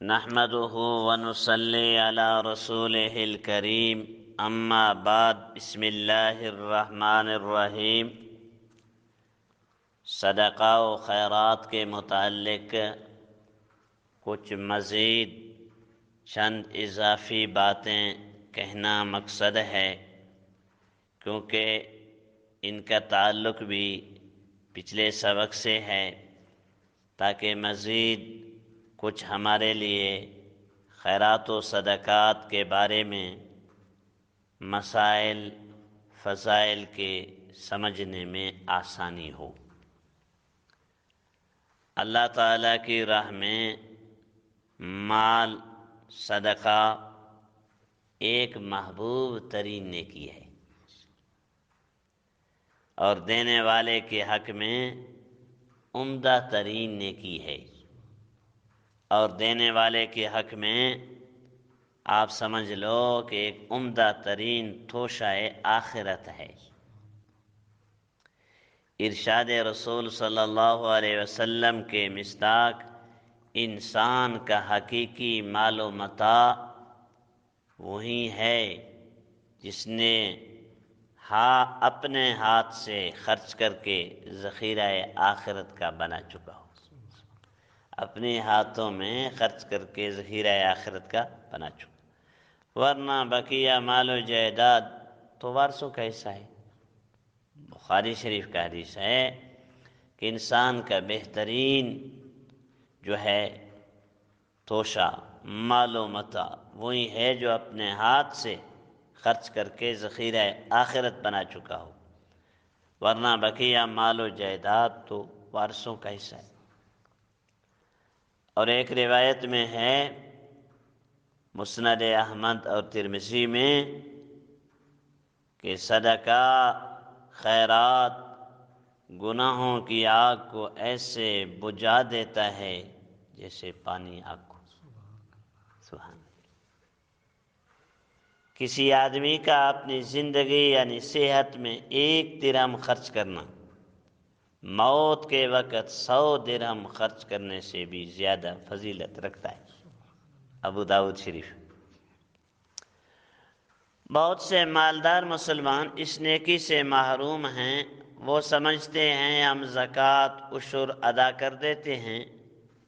نحمده ونصلي على رسوله الكريم اما بعد بسم اللہ الرحمن الرحیم۔ صدقہ و خیرات کے متعلق کچھ مزید چند اضافی باتیں کہنا مقصد ہے، کیونکہ ان کا تعلق بھی پچھلے سبق سے ہے، تاکہ مزید کچھ ہمارے لیے خیرات و صدقات کے بارے میں مسائل فضائل کے سمجھنے میں آسانی ہو۔ اللہ تعالیٰ کی راہ میں مال صدقہ ایک محبوب ترین نیکی ہے، اور دینے والے کے حق میں عمدہ ترین نیکی ہے، اور دینے والے کے حق میں آپ سمجھ لو کہ ایک عمدہ ترین توشہ آخرت ہے۔ ارشاد رسول صلی اللہ علیہ وسلم کے مصداق انسان کا حقیقی مال و متاع وہی ہے جس نے اپنے ہاتھ سے خرچ کر کے ذخیرہ آخرت کا بنا چکا ہو، اپنے ہاتھوں میں خرچ کر کے ذخیرہ آخرت کا بنا چکا، ورنہ بقیہ مال و جائیداد تو وارثوں کا حصہ ہے۔ بخاری شریف کا حدیث ہے کہ انسان کا بہترین جو ہے توشہ مال و متاع وہی ہے جو اپنے ہاتھ سے خرچ کر کے ذخیرہ آخرت بنا چکا ہو، ورنہ بقیہ مال و جائیداد تو وارثوں کا حصہ ہے۔ اور ایک روایت میں ہے مسند احمد اور ترمذی میں کہ صدقہ خیرات گناہوں کی آگ کو ایسے بجھا دیتا ہے جیسے پانی آگ کو۔ سبحان اللہ۔ کسی آدمی کا اپنی زندگی یعنی صحت میں 1 درہم خرچ کرنا موت کے وقت 100 درہم خرچ کرنے سے بھی زیادہ فضیلت رکھتا ہے۔ ابو داؤد شریف۔ بہت سے مالدار مسلمان اس نیکی سے محروم ہیں، وہ سمجھتے ہیں ہم زکوٰۃ عشر ادا کر دیتے ہیں،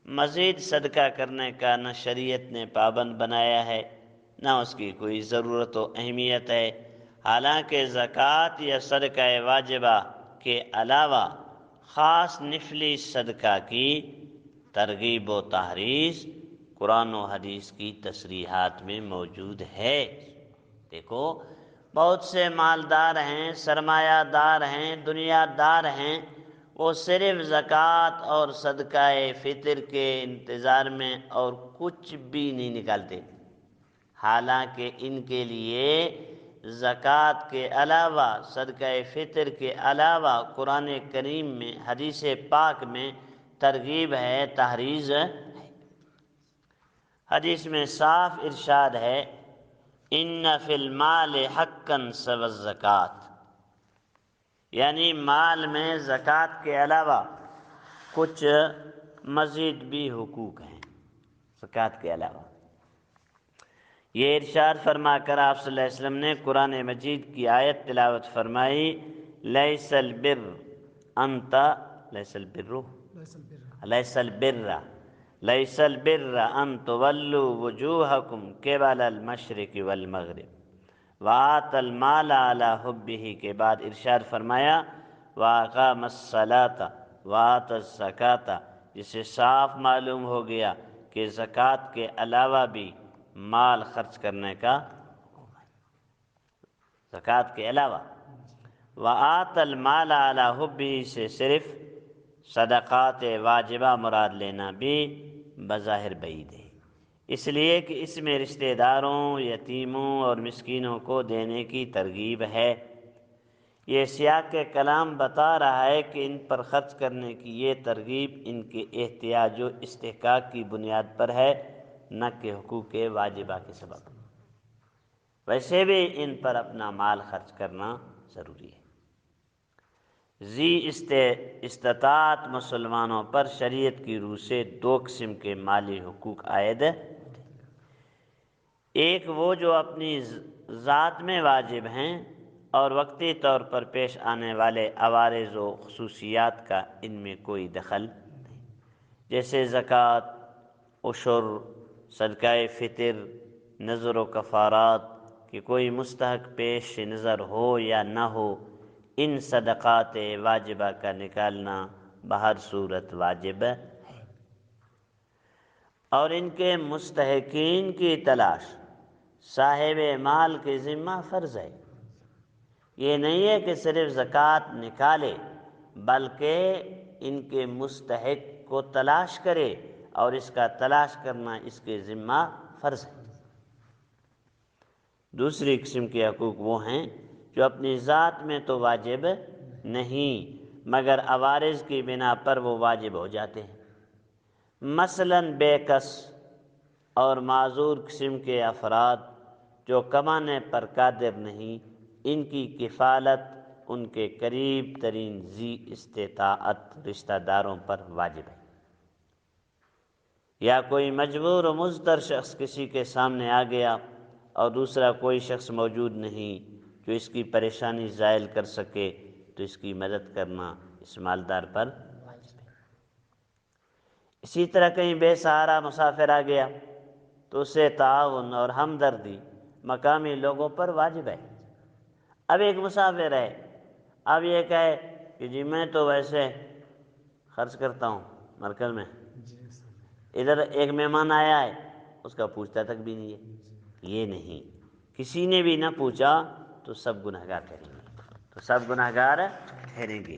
مزید صدقہ کرنے کا نہ شریعت نے پابند بنایا ہے نہ اس کی کوئی ضرورت و اہمیت ہے، حالانکہ زکوٰۃ یا صدقہ واجبہ کے علاوہ خاص نفلی صدقہ کی ترغیب و تحریض قرآن و حدیث کی تصریحات میں موجود ہے۔ دیکھو، بہت سے مالدار ہیں، سرمایہ دار ہیں، دنیا دار ہیں، وہ صرف زکوٰۃ اور صدقہ فطر کے انتظار میں اور کچھ بھی نہیں نکالتے، حالانکہ ان کے لیے زکوٰۃ کے علاوہ صدقہ فطر کے علاوہ قرآن کریم میں حدیث پاک میں ترغیب ہے، تحریض ہے۔ حدیث میں صاف ارشاد ہے ان فی المال حقا سوی الزکوٰۃ، یعنی مال میں زکوٰۃ کے علاوہ کچھ مزید بھی حقوق ہیں زکوٰۃ کے علاوہ۔ یہ ارشاد فرما کر آپ صلی اللہ علیہ وسلم نے قرآن مجید کی آیت تلاوت فرمائی، لیس البر انت لیس البر لیس البر لیس البر ان تولوا وجوہکم قبل المشرق والمغرب وآت المال علی حبہ کے بعد ارشاد فرمایا واقام الصلاۃ وآت الزکاۃ، جس سے صاف معلوم ہو گیا کہ زکوٰۃ کے علاوہ بھی مال خرچ کرنے کا، زکوٰۃ کے علاوہ وآت المال علی حبہ سے صرف صدقات واجبہ مراد لینا بھی بظاہر بعید ہے، اس لیے کہ اس میں رشتہ داروں، یتیموں اور مسکینوں کو دینے کی ترغیب ہے۔ یہ سیاق کلام بتا رہا ہے کہ ان پر خرچ کرنے کی یہ ترغیب ان کے احتیاج و استحقاق کی بنیاد پر ہے، نہ کہ حقوق واجبہ کے سبب۔ ویسے بھی ان پر اپنا مال خرچ کرنا ضروری ہے۔ ذی استطاعت مسلمانوں پر شریعت کی روح سے دو قسم کے مالی حقوق عائد ہے۔ ایک وہ جو اپنی ذات میں واجب ہیں اور وقتی طور پر پیش آنے والے عوارض و خصوصیات کا ان میں کوئی دخل نہیں، جیسے زکوٰۃ، عشر، صدقہ فطر، نذر و کفارات، کہ کوئی مستحق پیش نظر ہو یا نہ ہو، ان صدقات واجبہ کا نکالنا بہر صورت واجب ہے، اور ان کے مستحقین کی تلاش صاحب مال کے ذمہ فرض ہے۔ یہ نہیں ہے کہ صرف زکوٰۃ نکالے، بلکہ ان کے مستحق کو تلاش کرے، اور اس کا تلاش کرنا اس کے ذمہ فرض ہے۔ دوسری قسم کے حقوق وہ ہیں جو اپنی ذات میں تو واجب نہیں، مگر عوارض کی بنا پر وہ واجب ہو جاتے ہیں۔ مثلاً بے کس اور معذور قسم کے افراد جو کمانے پر قادر نہیں، ان کی کفالت ان کے قریب ترین ذی استطاعت رشتہ داروں پر واجب ہے۔ یا کوئی مجبور و مضطر شخص کسی کے سامنے آ گیا اور دوسرا کوئی شخص موجود نہیں جو اس کی پریشانی زائل کر سکے، تو اس کی مدد کرنا اس مالدار پر واجب ہے۔ اسی طرح کہیں بے سہارا مسافر آ گیا تو اسے تعاون اور ہمدردی مقامی لوگوں پر واجب ہے۔ اب ایک مسافر ہے، اب یہ کہے کہ جی میں تو ویسے خرچ کرتا ہوں مرکز میں، ادھر ایک مہمان آیا ہے اس کا پوچھتا تک بھی نہیں ہے، یہ نہیں، کسی نے بھی نہ پوچھا تو سب گنہگار ٹھہریں گے، تو سب گنہگار ٹھہریں گے۔